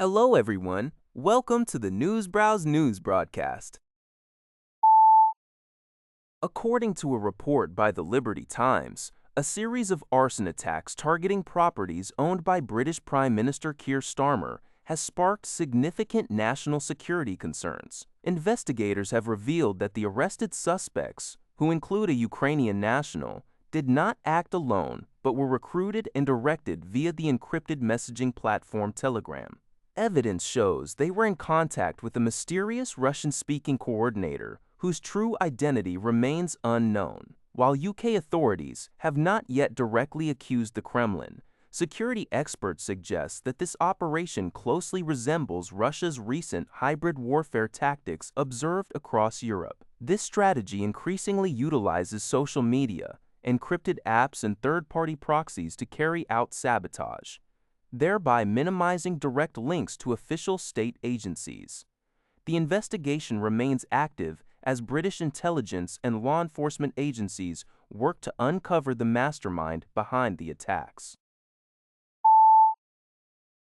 Hello, everyone. Welcome to the Newsbrowse News broadcast. According to a report by the Liberty Times, a series of arson attacks targeting properties owned by British Prime Minister Keir Starmer has sparked significant national security concerns. Investigators have revealed that the arrested suspects, who include a Ukrainian national, did not act alone but were recruited and directed via the encrypted messaging platform Telegram. Evidence shows they were in contact with a mysterious Russian-speaking coordinator whose true identity remains unknown. While UK authorities have not yet directly accused the Kremlin, security experts suggest that this operation closely resembles Russia's recent hybrid warfare tactics observed across Europe. This strategy increasingly utilizes social media, encrypted apps, and third-party proxies to carry out sabotage, thereby minimizing direct links to official state agencies. The investigation remains active as British intelligence and law enforcement agencies work to uncover the mastermind behind the attacks.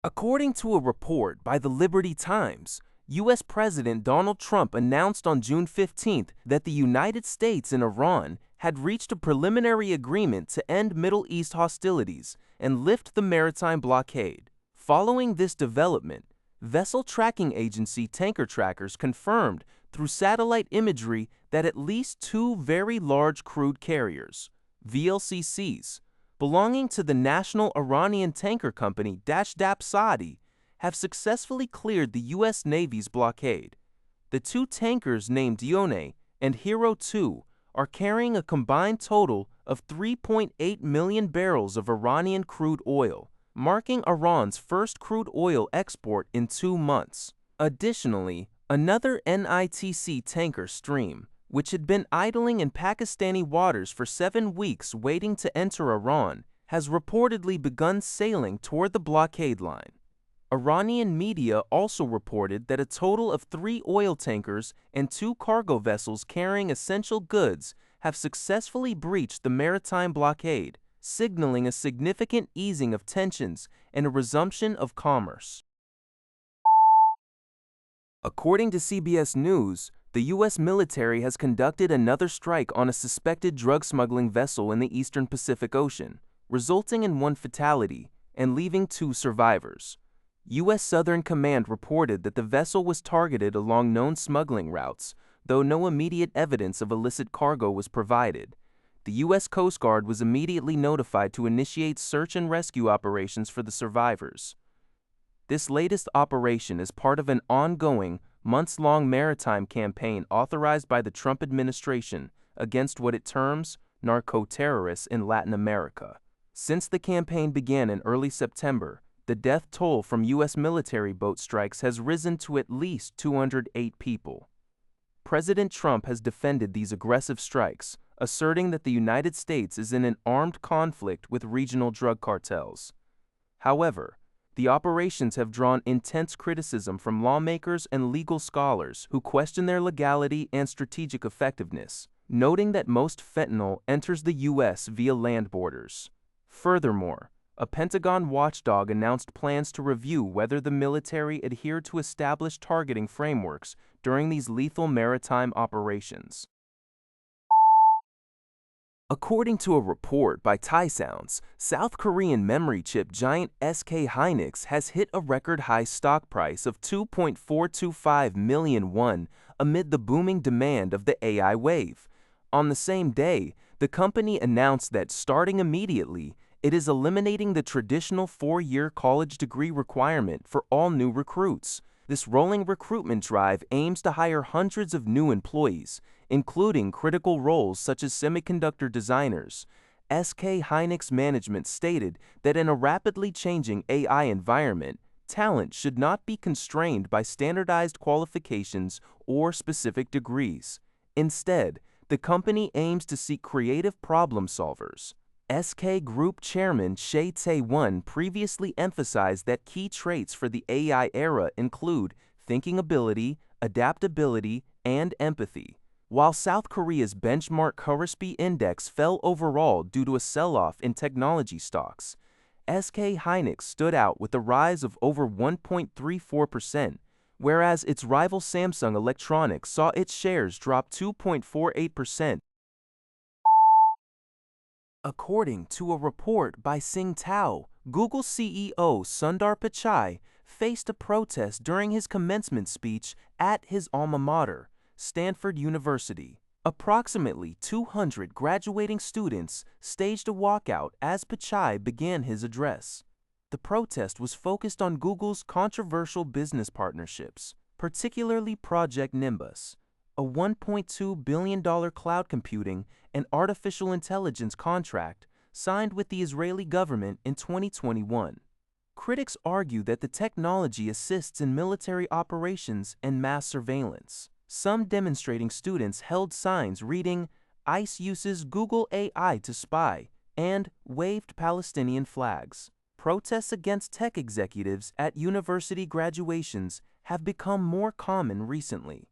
According to a report by the Liberty Times, U.S. President Donald Trump announced on June 15th that the United States and Iran had reached a preliminary agreement to end Middle East hostilities and lift the maritime blockade. Following this development, vessel tracking agency TankerTrackers confirmed through satellite imagery that at least two very large crude carriers, VLCCs, belonging to the national Iranian tanker company Dashdab Saadi, have successfully cleared the U.S. Navy's blockade. The two tankers named Yoneh and Hero 2 are carrying a combined total of 3.8 million barrels of Iranian crude oil, marking Iran's first crude oil export in 2 months. Additionally, another NITC tanker Stream, which had been idling in Pakistani waters for 7 weeks waiting to enter Iran, has reportedly begun sailing toward the blockade line. Iranian media also reported that a total of 3 oil tankers and 2 cargo vessels carrying essential goods have successfully breached the maritime blockade, signaling a significant easing of tensions and a resumption of commerce. According to CBS News, the U.S. military has conducted another strike on a suspected drug smuggling vessel in the eastern Pacific Ocean, resulting in 1 fatality and leaving 2 survivors. U.S. Southern Command reported that the vessel was targeted along known smuggling routes, though no immediate evidence of illicit cargo was provided. The U.S. Coast Guard was immediately notified to initiate search and rescue operations for the survivors. This latest operation is part of an ongoing, months-long maritime campaign authorized by the Trump administration against what it terms narco-terrorists in Latin America. Since the campaign began in early September, the death toll from U.S. military boat strikes has risen to at least 208 people. President Trump has defended these aggressive strikes, asserting that the United States is in an armed conflict with regional drug cartels. However, the operations have drawn intense criticism from lawmakers and legal scholars who question their legality and strategic effectiveness, noting that most fentanyl enters the U.S. via land borders. Furthermore, a Pentagon watchdog announced plans to review whether the military adhered to established targeting frameworks during these lethal maritime operations. According to a report by TaiSounds, South Korean memory chip giant SK Hynix has hit a record-high stock price of 2.425 million won amid the booming demand of the AI wave. On the same day, the company announced that starting immediately, it is eliminating the traditional 4-year college degree requirement for all new recruits. This rolling recruitment drive aims to hire hundreds of new employees, including critical roles such as semiconductor designers. SK Hynix management stated that in a rapidly changing AI environment, talent should not be constrained by standardized qualifications or specific degrees. Instead, the company aims to seek creative problem solvers. SK Group Chairman Shea Tae-won previously emphasized that key traits for the AI era include thinking ability, adaptability, and empathy. While South Korea's benchmark Kospi index fell overall due to a sell-off in technology stocks, SK Hynix stood out with a rise of over 1.34%, whereas its rival Samsung Electronics saw its shares drop 2.48%. According to a report by Sing Tao, Google CEO Sundar Pichai faced a protest during his commencement speech at his alma mater, Stanford University. Approximately 200 graduating students staged a walkout as Pichai began his address. The protest was focused on Google's controversial business partnerships, particularly Project Nimbus, a $1.2 billion cloud computing and artificial intelligence contract signed with the Israeli government in 2021. Critics argue that the technology assists in military operations and mass surveillance. Some demonstrating students held signs reading, "ICE uses Google AI to spy," and waved Palestinian flags. Protests against tech executives at university graduations have become more common recently.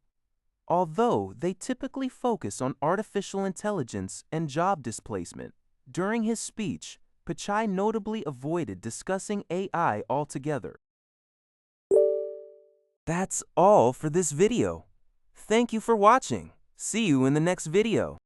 Although they typically focus on artificial intelligence and job displacement, during his speech, Pichai notably avoided discussing AI altogether. That's all for this video. Thank you for watching. See you in the next video.